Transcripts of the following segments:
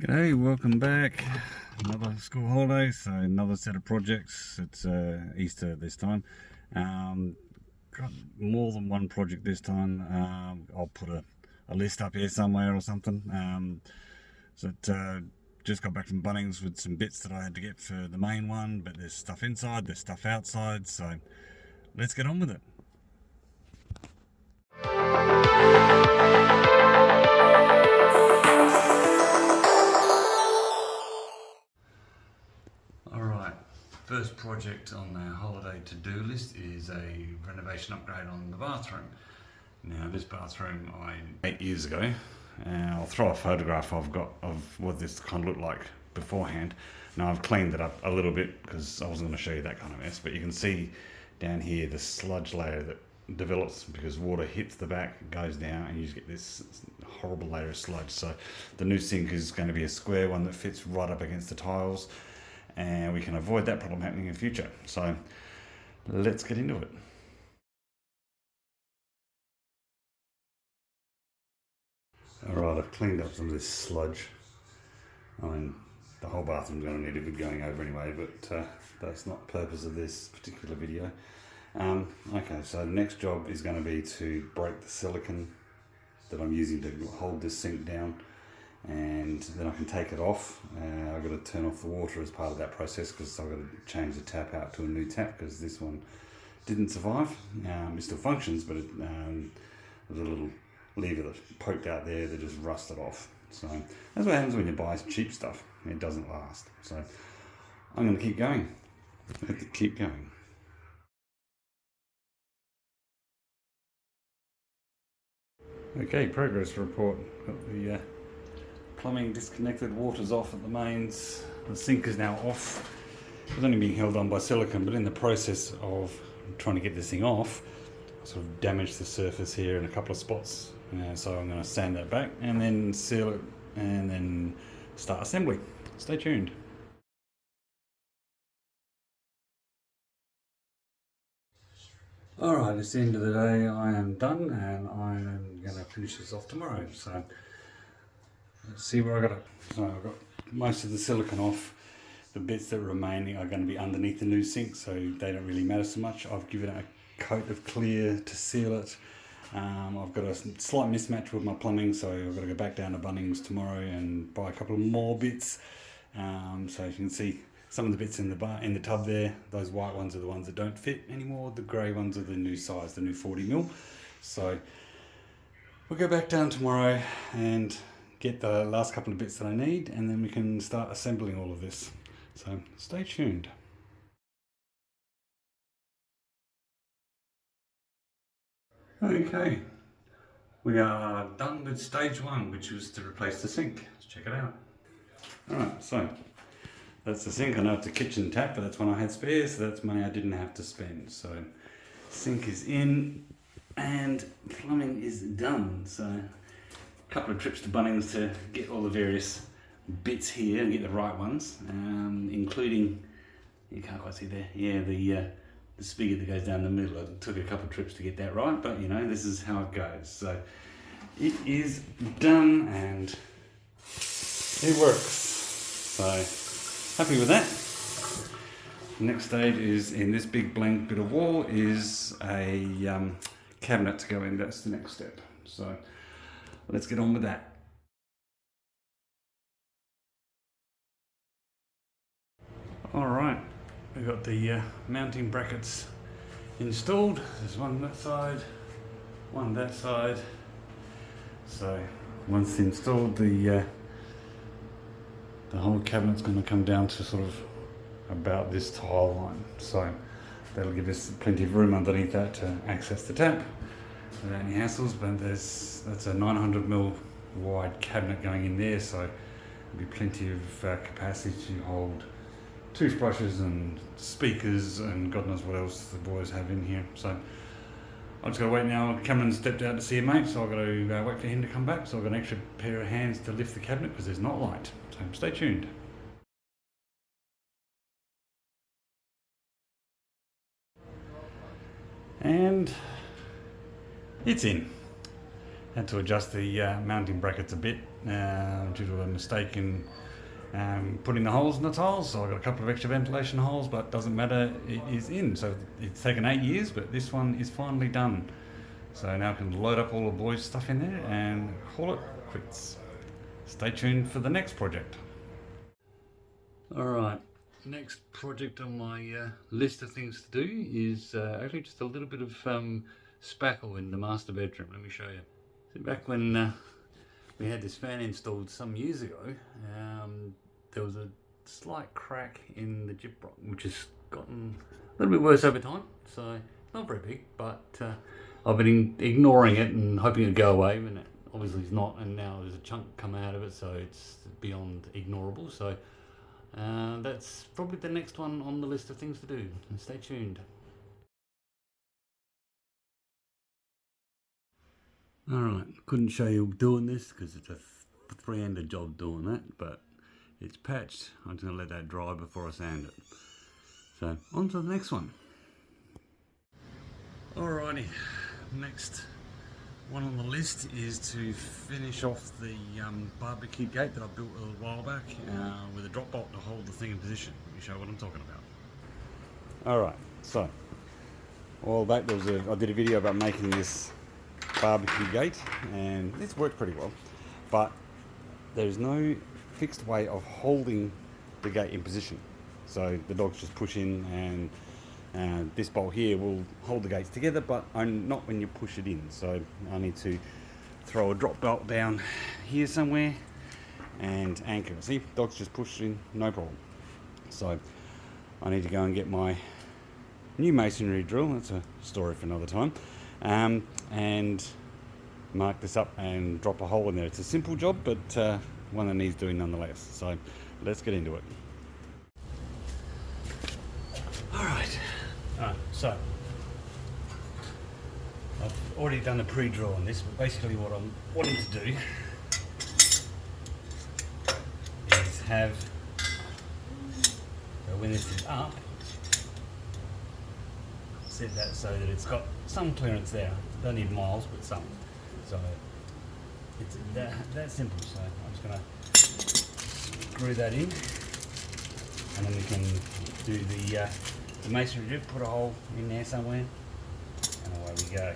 G'day, welcome back. Another school holiday, so another set of projects. It's Easter this time. Got more than one project this time. I'll put a list up here somewhere or something. Just got back from Bunnings with some bits that I had to get for the main one, but there's stuff inside, there's stuff outside, so let's get on with it. Alright, first project on the holiday to-do list is a renovation upgrade on the bathroom. Now this bathroom 8 years ago, I'll throw a photograph I've got of what this kind of looked like beforehand. Now I've cleaned it up a little bit because I wasn't going to show you that kind of mess, but you can see down here the sludge layer that develops because water hits the back, goes down, and you just get this horrible layer of sludge. So the new sink is going to be a square one that fits right up against the tiles, and we can avoid that problem happening in future. So let's get into it. Alright, I've cleaned up some of this sludge. I mean, the whole bathroom's going to need a bit going over anyway, but that's not the purpose of this particular video. Okay, so the next job is going to be to break the silicone that I'm using to hold this sink down, and then I can take it off. I've got to turn off the water as part of that process because I've got to change the tap out to a new tap because this one didn't survive. It still functions, but there's a little lever that poked out there that just rusted off. So that's what happens when you buy cheap stuff. It doesn't last. So I'm going to keep going. I have to keep going. Okay, progress report. Got the plumbing disconnected, water's off at the mains. The sink is now off. It's only being held on by silicone, but in the process of trying to get this thing off, I sort of damaged the surface here in a couple of spots. So I'm going to sand that back and then seal it and then start assembly. Stay tuned. Alright, it's the end of the day. I am done and I am going to finish this off tomorrow. So let's see where I got it. So I've got most of the silicone off. The bits that are remaining are going to be underneath the new sink, so they don't really matter so much. I've given it a coat of clear to seal it. I've got a slight mismatch with my plumbing, so I've got to go back down to Bunnings tomorrow and buy a couple of more bits. So you can see some of the bits in the tub there. Those white ones are the ones that don't fit anymore. The grey ones are the new size, the new 40mm. So we'll go back down tomorrow and get the last couple of bits that I need, and then we can start assembling all of this. So stay tuned. Okay, we are done with stage one, which was to replace the sink. Let's check it out. Alright, so that's the sink. I know it's a kitchen tap, but that's when I had spares, so that's money I didn't have to spend. So sink is in and plumbing is done. So a couple of trips to Bunnings to get all the various bits here and get the right ones, including, you can't quite see there, yeah, the spigot that goes down the middle. It took a couple of trips to get that right, but you know, this is how it goes. So it is done and it works. So happy with that. The next stage is, in this big blank bit of wall is a cabinet to go in. That's the next step. So let's get on with that. Alright, we've got the mounting brackets installed. There's one that side, one that side. So once installed, the whole cabinet's going to come down to sort of about this tile line. So that'll give us plenty of room underneath that to access the tap without any hassles. But that's a 900mm wide cabinet going in there, so there'll be plenty of capacity to hold toothbrushes and speakers and God knows what else the boys have in here. So I've just got to wait now. Cameron stepped out to see a mate, so I've got to wait for him to come back. So I've got an extra pair of hands to lift the cabinet because there's not light. So stay tuned. And it's in. Had to adjust the mounting brackets a bit due to a mistake in putting the holes in the tiles. So I got a couple of extra ventilation holes, but doesn't matter, it is in. So it's taken 8 years, but this one is finally done. So now I can load up all the boys' stuff in there and call it quits. Stay tuned for the next project. Alright, next project on my list of things to do is actually just a little bit of spackle in the master bedroom. Let me show you. So back when we had this fan installed some years ago, there was a slight crack in the gyprock, which has gotten a little bit worse over time. So not very big, but I've been ignoring it and hoping it'd go away, and it obviously is not, and now there's a chunk come out of it, so it's beyond ignorable. So that's probably the next one on the list of things to do. Stay tuned. Alright, couldn't show you doing this because it's a three-handed job doing that, but it's patched. I'm just going to let that dry before I sand it. So on to the next one. Alrighty, next one on the list is to finish off the barbecue gate that I built a little while back with a drop bolt to hold the thing in position. Let me show you what I'm talking about. Alright, so a while back I did a video about making this barbecue gate, and it's worked pretty well, but there's no fixed way of holding the gate in position. So the dogs just push in, and this bolt here will hold the gates together, but not when you push it in. So I need to throw a drop bolt down here somewhere and anchor it. See, dogs just push in, no problem. So I need to go and get my new masonry drill. That's a story for another time. And mark this up and drop a hole in there. It's a simple job, but one that needs doing nonetheless. So let's get into it. Alright, so I've already done a pre-draw on this, but basically what I'm wanting to do is have, so when this is up, set that so that it's got some clearance there. Don't need miles, but some. So it's that simple. So I'm just going to screw that in, and then we can do the masonry drip, put a hole in there somewhere, and away we go.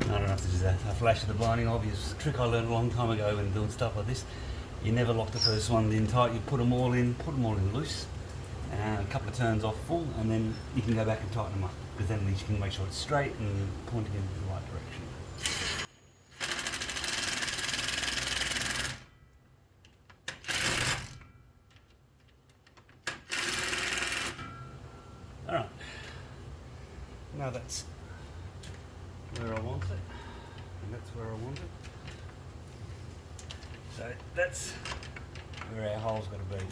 I don't have to do a flash of the blinding obvious trick I learned a long time ago when doing stuff like this. You never lock the first one in tight, you put them all in loose, and a couple of turns off full, and then you can go back and tighten them up, because then at least you can make sure it's straight and pointing in the right direction. Alright, now that's where I want it, and that's where I want it. So that's where our hole's got to be.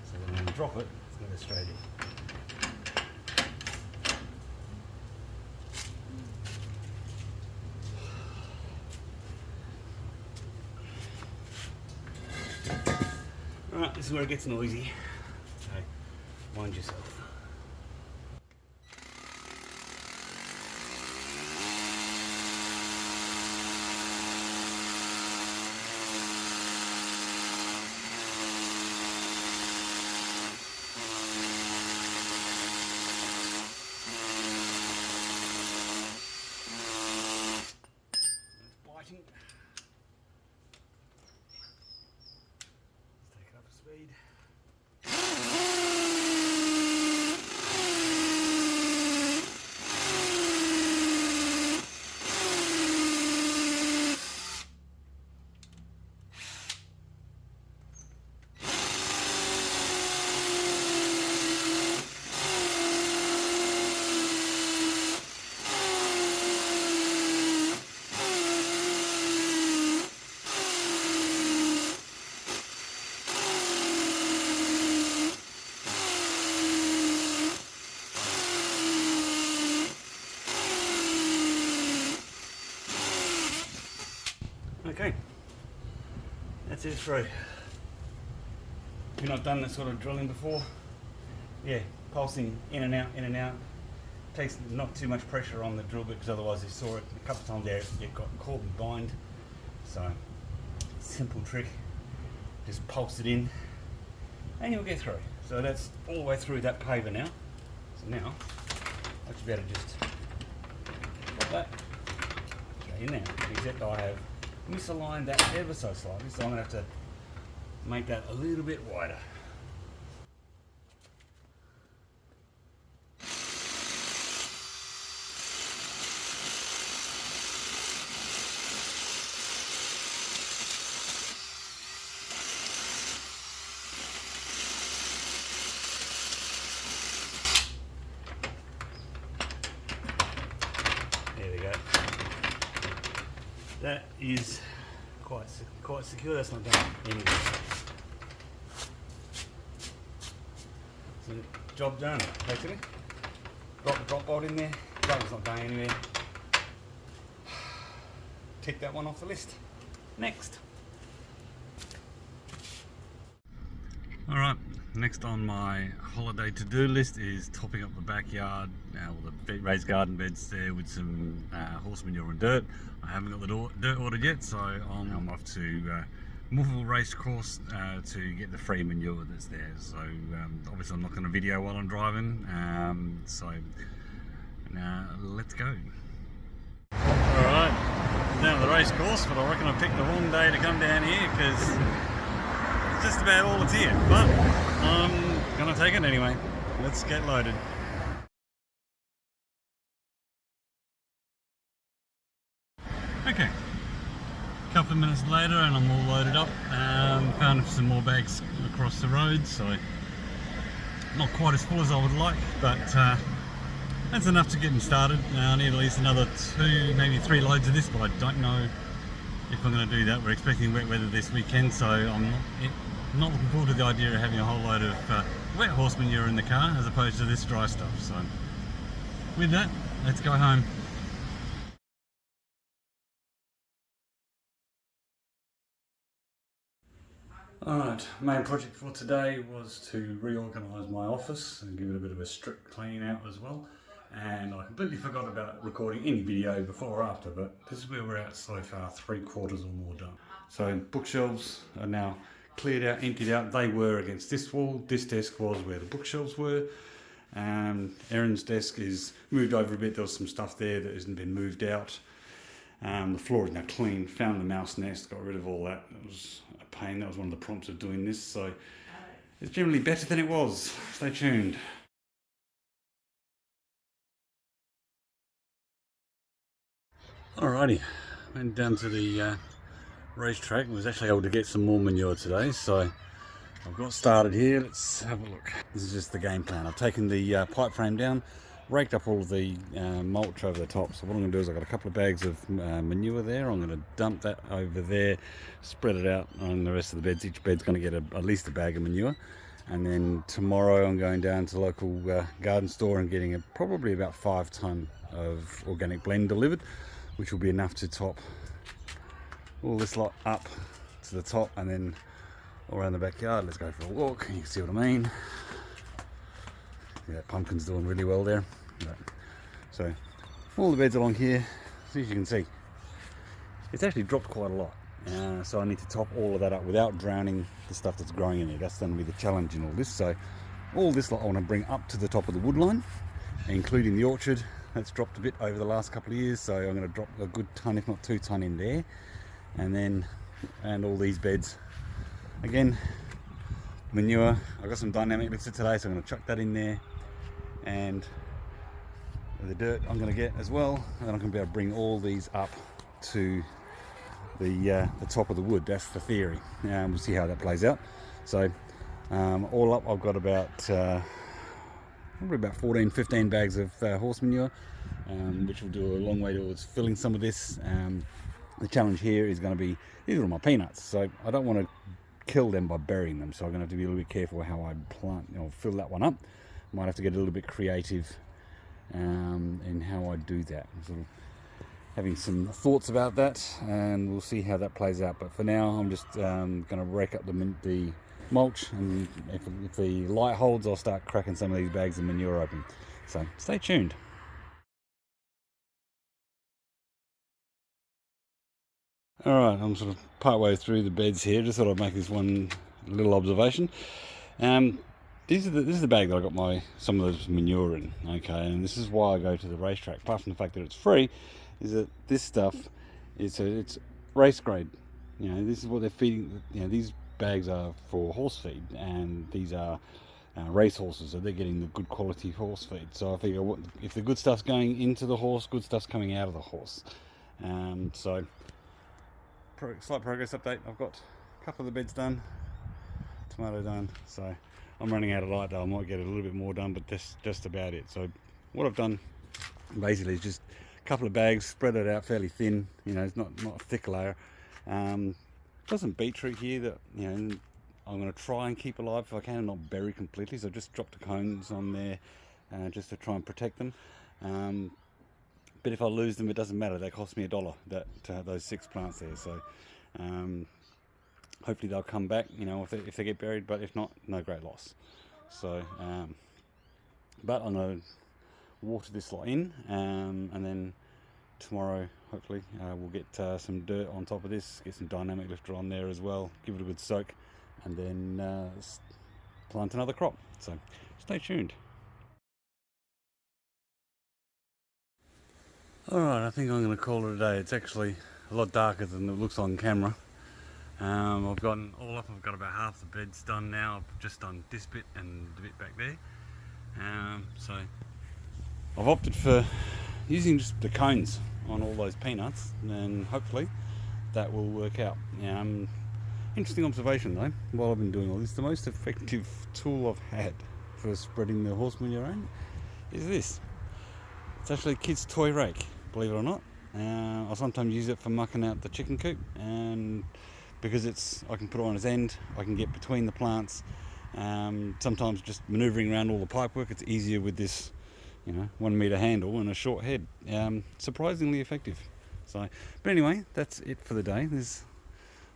So when I drop it, it's going to go straight in. Alright, this is where it gets noisy. So mind yourself. Biting. Let's take it up to speed. Okay, that's it through. If you've not done this sort of drilling before, yeah, pulsing in and out, in and out. Takes not too much pressure on the drill bit, because otherwise you saw it a couple of times there, you've got caught and bind. So, simple trick, just pulse it in and you'll get through. So that's all the way through that paver now. So now, I should be able to just put that straight in there, except I have misaligned that ever so slightly, so I'm going to have to make that a little bit wider. There we go. That is quite secure. That's not done anyway. So job done, basically. Got the drop bolt in there. That one's not going anywhere. Tick that one off the list. Next. Alright, next on my holiday to-do list is topping up the backyard, all the raised garden beds there with some horse manure and dirt. I haven't got the dirt ordered yet, so I'm off to Movable Race Course to get the free manure that's there. So obviously I'm not going to video while I'm driving, so now let's go. Alright, down the race course, but I reckon I picked the wrong day to come down here because it's just about all that's here, but I'm going to take it anyway. Let's get loaded. Okay, a couple of minutes later and I'm all loaded up. Found some more bags across the road, so not quite as full as I would like, but that's enough to get them started. I need at least another 2, maybe 3 loads of this, but I don't know if I'm going to do that. We're expecting wet weather this weekend, so I'm not looking forward to the idea of having a whole load of wet horse manure in the car as opposed to this dry stuff. So with that, let's go home. Alright, main project for today was to reorganise my office and give it a bit of a strip clean out as well. And I completely forgot about recording any video before or after, but this is where we're at so far, 3/4 or more done. So bookshelves are now cleared out, emptied out. They were against this wall. This desk was where the bookshelves were. Erin's desk is moved over a bit. There was some stuff there that hasn't been moved out. The floor is now clean. Found the mouse nest, got rid of all that. It was a pain. That was one of the prompts of doing this. So it's generally better than it was. Stay tuned. Alrighty, went down to the racetrack and was actually able to get some more manure today. So I've got started here. Let's have a look. This is just the game plan. I've taken the pipe frame down, raked up all of the mulch over the top. So what I'm going to do is I've got a couple of bags of manure there. I'm going to dump that over there, spread it out on the rest of the beds. Each bed's going to get at least a bag of manure. And then tomorrow I'm going down to the local garden store and getting probably about 5 tonne of organic blend delivered, which will be enough to top all this lot up to the top and then all around the backyard. Let's go for a walk. You can see what I mean. Yeah, pumpkin's doing really well there. So all the beds along here, as you can see, it's actually dropped quite a lot. So I need to top all of that up without drowning the stuff that's growing in there. That's going to be the challenge in all this. So all this lot I want to bring up to the top of the wood line, including the orchard. That's dropped a bit over the last couple of years, so I'm going to drop a good tonne, if not 2 tonne in there. And all these beds. Again, manure. I've got some dynamic mixer today, so I'm going to chuck that in there. And the dirt I'm going to get as well. And then I'm going to be able to bring all these up to the top of the wood. That's the theory. We'll see how that plays out. So all up, I've got about probably about 14-15 bags of horse manure, which will do a long way towards filling some of this. The challenge here is going to be, these are my peanuts, so I don't want to kill them by burying them, so I'm going to have to be a little bit careful how I plant, fill that one up. Might have to get a little bit creative in how I do that. Sort of having some thoughts about that, and we'll see how that plays out. But for now, I'm just going to rake up the mulch, and if the light holds, I'll start cracking some of these bags of manure open. So stay tuned. Alright, I'm sort of part way through the beds here. Just thought I'd make this one little observation. This is the bag that I got some of this manure in, okay, and this is why I go to the racetrack. Apart from the fact that it's free, is that this stuff it's race grade. You know, this is what they're feeding. You know, these bags are for horse feed, and these are race horses, so they're getting the good quality horse feed. So I figure, if the good stuff's going into the horse, good stuff's coming out of the horse. So slight progress update. I've got a couple of the beds done, tomato done, so I'm running out of light though. I might get a little bit more done, but that's just about it. So what I've done basically is just a couple of bags, spread it out fairly thin. You know, it's not a thick layer. Got some beetroot here that, you know, I'm going to try and keep alive if I can and not bury completely. So I just dropped the cones on there just to try and protect them. But if I lose them, it doesn't matter. They cost me $1 those 6 plants there. So hopefully they'll come back, you know, if they get buried. But if not, no great loss. So, but I'm going to water this lot in, and then tomorrow hopefully we'll get some dirt on top of this, get some dynamic lifter on there as well, give it a good soak, and then plant another crop. So stay tuned. Alright, I think I'm going to call it a day. It's actually a lot darker than it looks on camera. I've gotten all up, I've got about half the beds done now. I've just done this bit and the bit back there. So I've opted for using just the cones on all those peanuts, and hopefully that will work out. Interesting observation though, while I've been doing all this, the most effective tool I've had for spreading the horse manure around is this. It's actually a kid's toy rake, believe it or not. I sometimes use it for mucking out the chicken coop, and because I can put it on its end, I can get between the plants. Sometimes just manoeuvring around all the pipework, it's easier with this, you know, 1 meter handle and a short head. Surprisingly effective. So, but anyway, that's it for the day. There's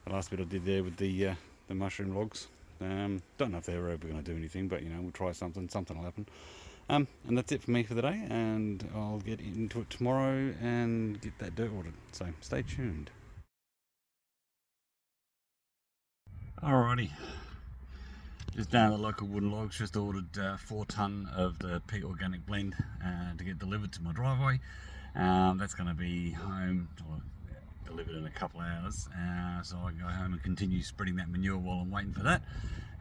the last bit I did there with the mushroom logs. Don't know if they're ever going to do anything, but you know, we'll try something will happen. And that's it for me for the day, and I'll get into it tomorrow and get that dirt ordered. So stay tuned. Alrighty, just down at the local wooden logs, just ordered 4 tonne of the peat organic blend to get delivered to my driveway. That's going to be home, or delivered in a couple of hours, so I can go home and continue spreading that manure while I'm waiting for that.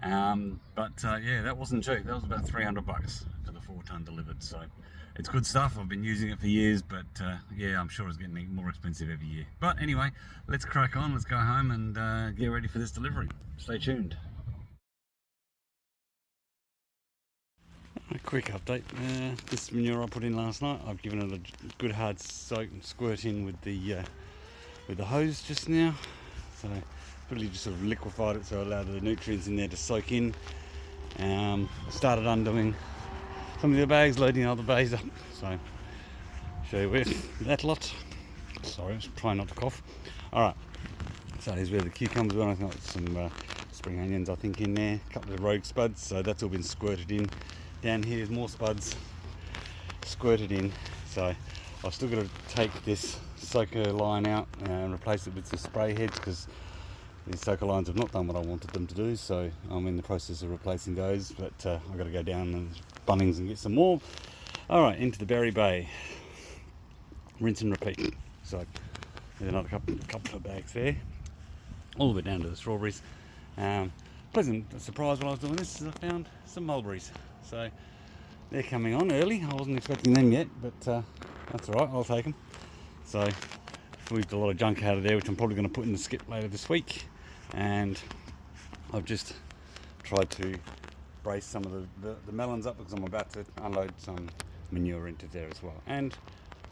Yeah, that wasn't cheap. That was about $300 for the 4 tonne delivered. So it's good stuff. I've been using it for years, but yeah, I'm sure it's getting more expensive every year. But anyway, let's crack on. Let's go home and get ready for this delivery. Stay tuned. A quick update. This manure I put in last night, I've given it a good hard soak and squirt in with the hose just now. So really just sort of liquefied it, so I allowed the nutrients in there to soak in. Started undoing some of the bags, loading other bags up. So show you where that lot. Sorry, I was trying not to cough. Alright, so here's where the cucumbers went. I've got some spring onions I think in there, a couple of rogue spuds, so that's all been squirted in. Down here's more spuds squirted in. So I've still got to take this soaker line out and replace it with some spray heads, because these soaker lines have not done what I wanted them to do, so I'm in the process of replacing those, but I've got to go down to Bunnings and get some more. Alright, into the berry bay. Rinse and repeat. So there's another couple of bags there. All the way down to the strawberries. Pleasant surprise while I was doing this is I found some mulberries. So they're coming on early. I wasn't expecting them yet, but that's alright, I'll take them. So moved a lot of junk out of there, which I'm probably going to put in the skip later this week. And I've just tried to brace some of the melons up, because I'm about to unload some manure into there as well. And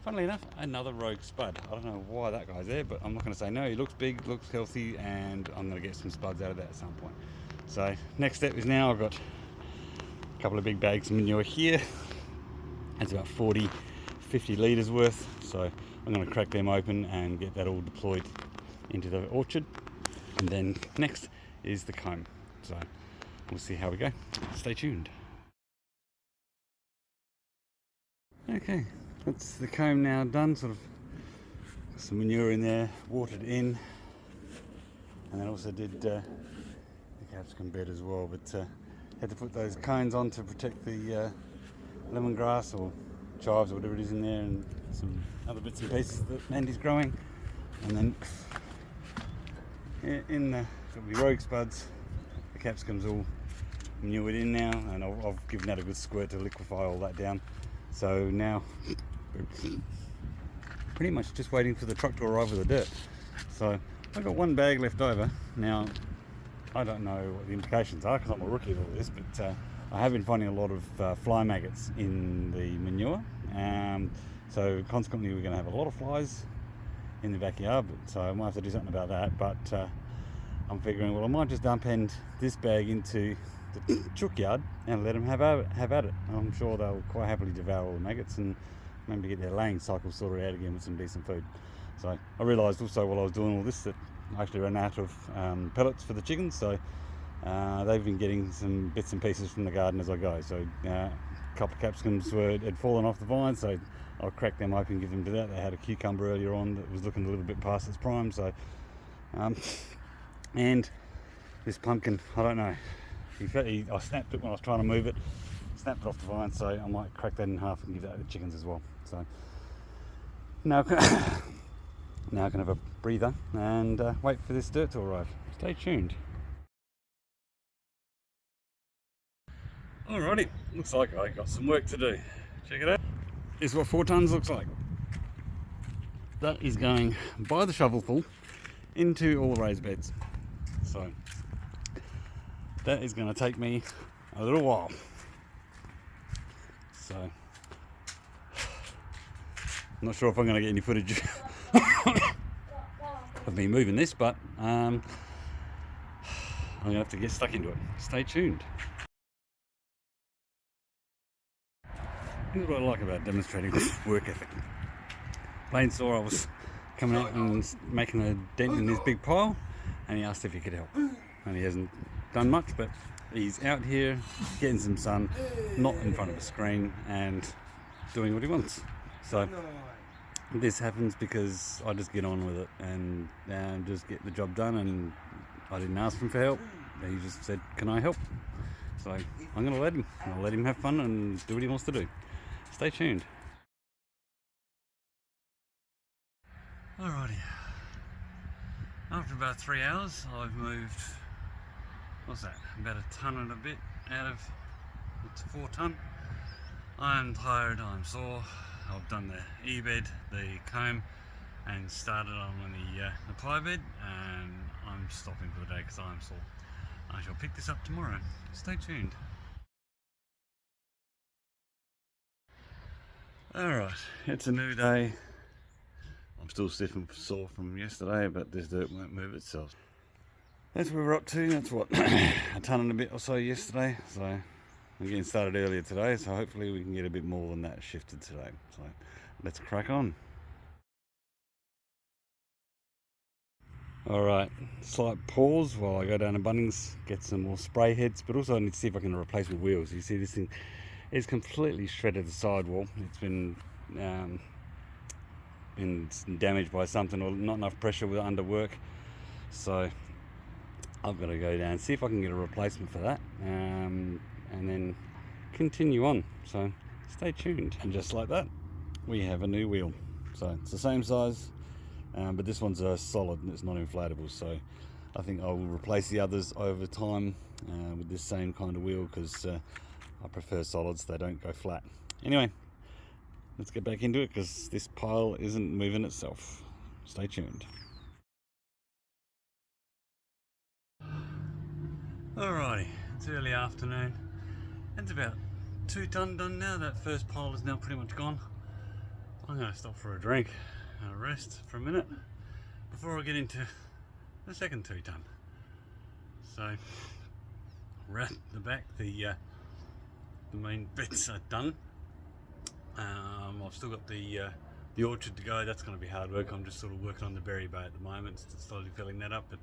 funnily enough, another rogue spud. I don't know why that guy's there, but I'm not going to say no. He looks big, looks healthy, and I'm going to get some spuds out of that at some point. So next step is now I've got a couple of big bags of manure here. It's about 50 litres worth. So I'm I'm going to crack them open and get that all deployed into the orchard. And then next is the comb. So we'll see how we go. Stay tuned. Okay, that's the comb now done. Sort of some manure in there, watered in, and then also did the capsicum bed as well. But had to put those cones on to protect the lemongrass or chives or whatever it is in there, and some other bits and pieces that Mandy's growing. And then in the rogue spuds, the capsicum's all manured in now, and I've given that a good squirt to liquefy all that down. So now pretty much just waiting for the truck to arrive with the dirt. So I've got one bag left over. Now I don't know what the implications are because I'm a rookie at all this, but I have been finding a lot of fly maggots in the manure. So consequently we're going to have a lot of flies in the backyard, so I might have to do something about that. But I'm figuring, well, I might just dump this bag into the chook yard and let them have at it. I'm sure they'll quite happily devour all the maggots and maybe get their laying cycle sorted out again with some decent food. So I realised also while I was doing all this that I actually ran out of pellets for the chickens, so they've been getting some bits and pieces from the garden as I go. So a couple of capsicums had fallen off the vine, so I'll crack them open and give them to that. They had a cucumber earlier on that was looking a little bit past its prime, so and this pumpkin, I don't know, I snapped it when I was trying to move it, snapped it off the vine, so I might crack that in half and give that to the chickens as well. So now I can have a breather and wait for this dirt to arrive. Stay tuned. Alrighty, looks like I got some work to do. Check it out. This is what 4 tons looks like. That is going by the shovelful into all the raised beds. So that is going to take me a little while. So I'm not sure if I'm going to get any footage of me moving this, but I'm going to have to get stuck into it. Stay tuned. This is what I like about demonstrating work ethic. Lane saw I was coming out and making a dent in this big pile, and he asked if he could help. And he hasn't done much, but he's out here getting some sun, not in front of a screen, and doing what he wants. So this happens because I just get on with it and just get the job done, and I didn't ask him for help. He just said, "Can I help?" So I'm going to let him. I'll let him have fun and do what he wants to do. Stay tuned. Alrighty. After about 3 hours, I've moved, what's that, about a ton and a bit out of, it's 4 ton. I'm tired, I'm sore. I've done the E-bed, the comb, and started on the pie bed, and I'm stopping for the day because I'm sore. I shall pick this up tomorrow. Stay tuned. Alright, it's a new day. I'm still stiff and sore from yesterday, but this dirt won't move itself. That's where we're up to. That's what, a ton and a bit or so yesterday. So I'm getting started earlier today, so hopefully we can get a bit more than that shifted today. So let's crack on. Alright, slight pause while I go down to Bunnings, get some more spray heads, but also I need to see if I can replace my wheels. You see this thing is completely shredded the sidewall. It's been damaged by something or not enough pressure with under work. So I've got to go down and see if I can get a replacement for that, and then continue on. So stay tuned. And just like that, we have a new wheel. So it's the same size, but this one's a solid and it's not inflatable. So I think I will replace the others over time with this same kind of wheel, because I prefer solids, they don't go flat. Anyway, let's get back into it because this pile isn't moving itself. Stay tuned. Alrighty, it's early afternoon. It's about 2 ton done now. That first pile is now pretty much gone. I'm going to stop for a drink and a rest for a minute before I get into the second 2 ton. So, we're at the back, the main bits are done. I've still got the the orchard to go. That's going to be hard work. I'm just sort of working on the berry bay at the moment, slowly filling that up, but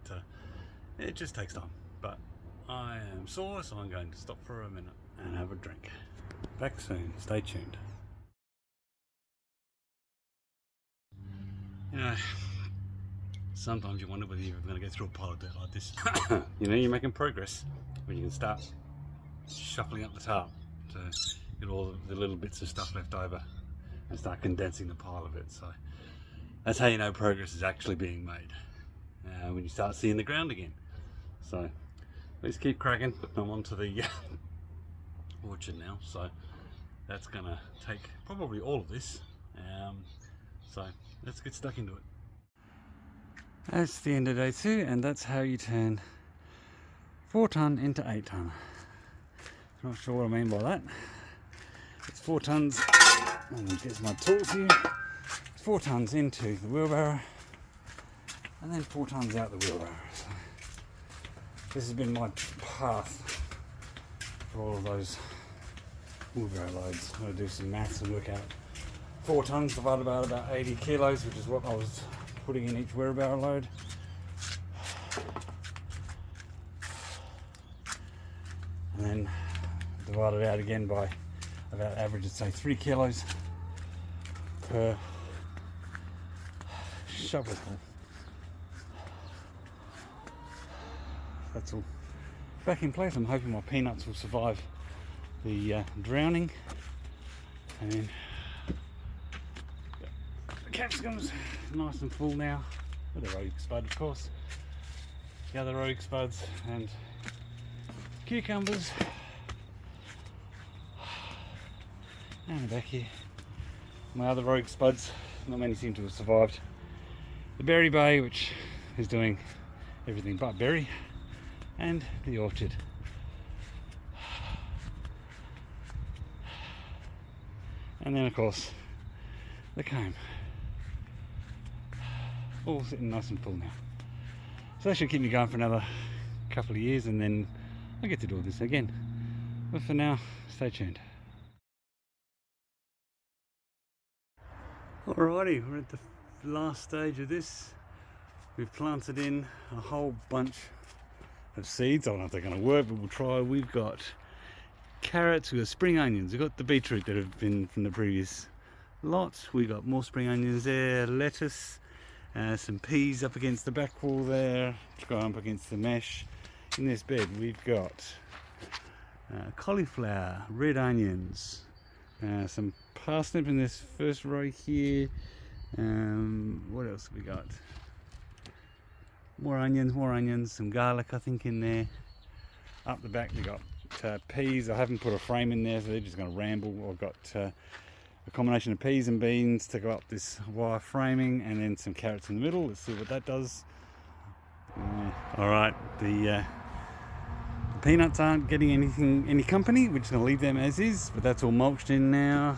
it just takes time. But I am sore, so I'm going to stop for a minute and have a drink. Back soon. Stay tuned. You know, sometimes you wonder whether you're going to go through a pile of dirt like this. You know, you're making progress when you can start shuffling up the top to get all the little bits of stuff left over and start condensing the pile of it. So that's how you know progress is actually being made, when you start seeing the ground again. So let's keep cracking. I'm onto the orchard now, so that's gonna take probably all of this, so let's get stuck into it. That's the end of day 2, and that's how you turn 4 tonne into 8 tonne. Not sure what I mean by that. It's 4 tonnes, and there's my tools here. It's 4 tonnes into the wheelbarrow, and then 4 tonnes out the wheelbarrow. So this has been my path for all of those wheelbarrow loads. I'm going to do some maths and work out 4 tonnes divided by about 80 kilos, which is what I was putting in each wheelbarrow load. And then divide it out again by about average, say 3 kilos per shovelful. That's all back in place. I'm hoping my peanuts will survive the drowning, and then the capsicum's nice and full now with the rogue spud, of course, the other rogue spuds, and cucumbers, and back here my other rogue spuds. Not many seem to have survived the berry bay, which is doing everything but berry, and the orchard. And then of course the comb, all sitting nice and full now. So that should keep me going for another couple of years, and then I get to do this again. But for now, stay tuned. Alrighty, we're at the last stage of this. We've planted in a whole bunch of seeds. I don't know if they're going to work, but we'll try. We've got carrots, we've got spring onions, we've got the beetroot that have been from the previous lot. We've got more spring onions there, lettuce, some peas up against the back wall there, going up against the mesh. In this bed we've got cauliflower, red onions, some parsnip in this first row here. What else have we got? More onions, some garlic I think in there. Up the back we got peas. I haven't put a frame in there, so they're just going to ramble. I've got a combination of peas and beans to go up this wire framing, and then some carrots in the middle. Let's see what that does. Alright, the peanuts aren't getting any company. We're just going to leave them as is, but that's all mulched in now.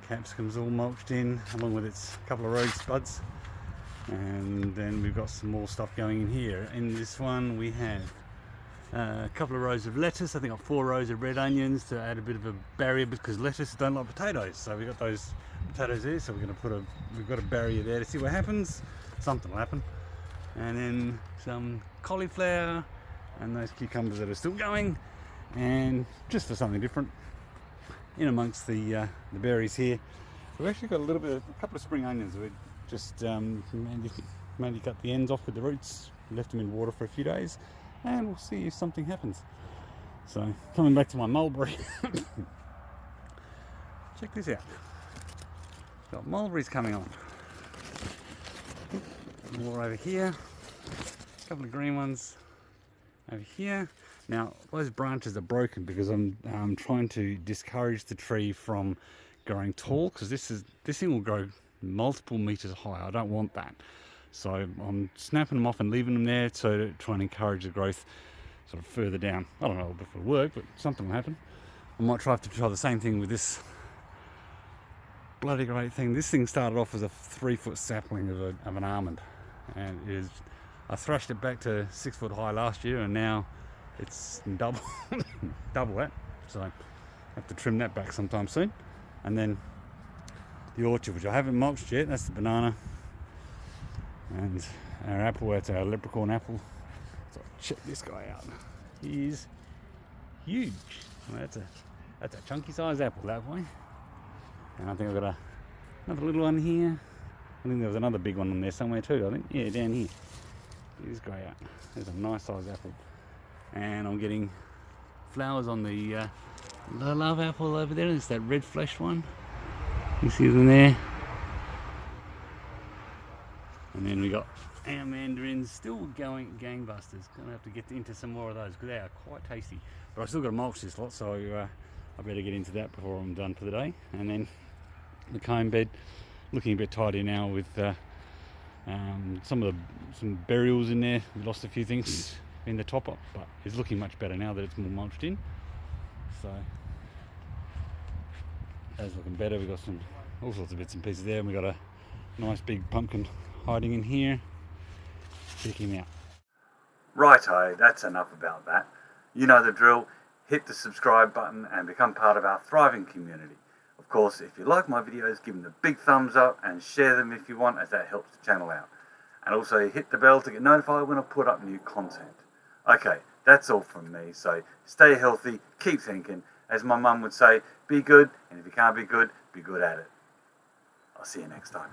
Capsicum's all mulched in, along with its couple of rogue spuds. And then we've got some more stuff going in here. In this one we have a couple of rows of lettuce. I think I've got 4 rows of red onions to add a bit of a barrier, because lettuce don't like potatoes. So we've got those potatoes there, so we've got a barrier there to see what happens. Something will happen. And then some cauliflower and those cucumbers that are still going, and just for something different, in amongst the berries here, we've actually got a couple of spring onions. We just mainly cut the ends off with the roots, left them in water for a few days, and we'll see if something happens. So coming back to my mulberry, check this out. Got mulberries coming on. More over here, a couple of green ones over here. Now those branches are broken because I'm trying to discourage the tree from growing tall, because this thing will grow multiple meters high. I don't want that, so I'm snapping them off and leaving them there to try and encourage the growth sort of further down. I don't know if it'll work, but something will happen. I might try the same thing with this bloody great thing. This thing started off as a 3-foot sapling of an almond, and I thrashed it back to 6 foot high last year, and now it's double that. So I have to trim that back sometime soon, and then the orchard, which I haven't mulched yet. That's the banana. And our apple, that's our leprechaun apple. So check this guy out. He's huge. Well, that's a chunky size apple that way. And I think I've got another little one here. I think there was another big one on there somewhere too, I think. Yeah, down here. Here's grey out. There's a nice size apple. And I'm getting flowers on the love apple over there. It's that red flesh one. You see them there. And then we got our mandarins still going gangbusters. Gonna have to get into some more of those because they are quite tasty. But I've still got to mulch this lot, so I better get into that before I'm done for the day. And then the comb bed, looking a bit tidy now with some burials in there. We lost a few things in the top up, but it's looking much better now that it's more mulched in. So that's looking better. We've got all sorts of bits and pieces there, and we got a nice big pumpkin hiding in here. Check him out. Righto, that's enough about that. You know the drill. Hit the subscribe button and become part of our thriving community. Of course, if you like my videos, give them a big thumbs up and share them if you want, as that helps the channel out. And also hit the bell to get notified when I put up new content. Okay, that's all from me, so stay healthy, keep thinking. As my mum would say, be good, and if you can't be good at it. I'll see you next time.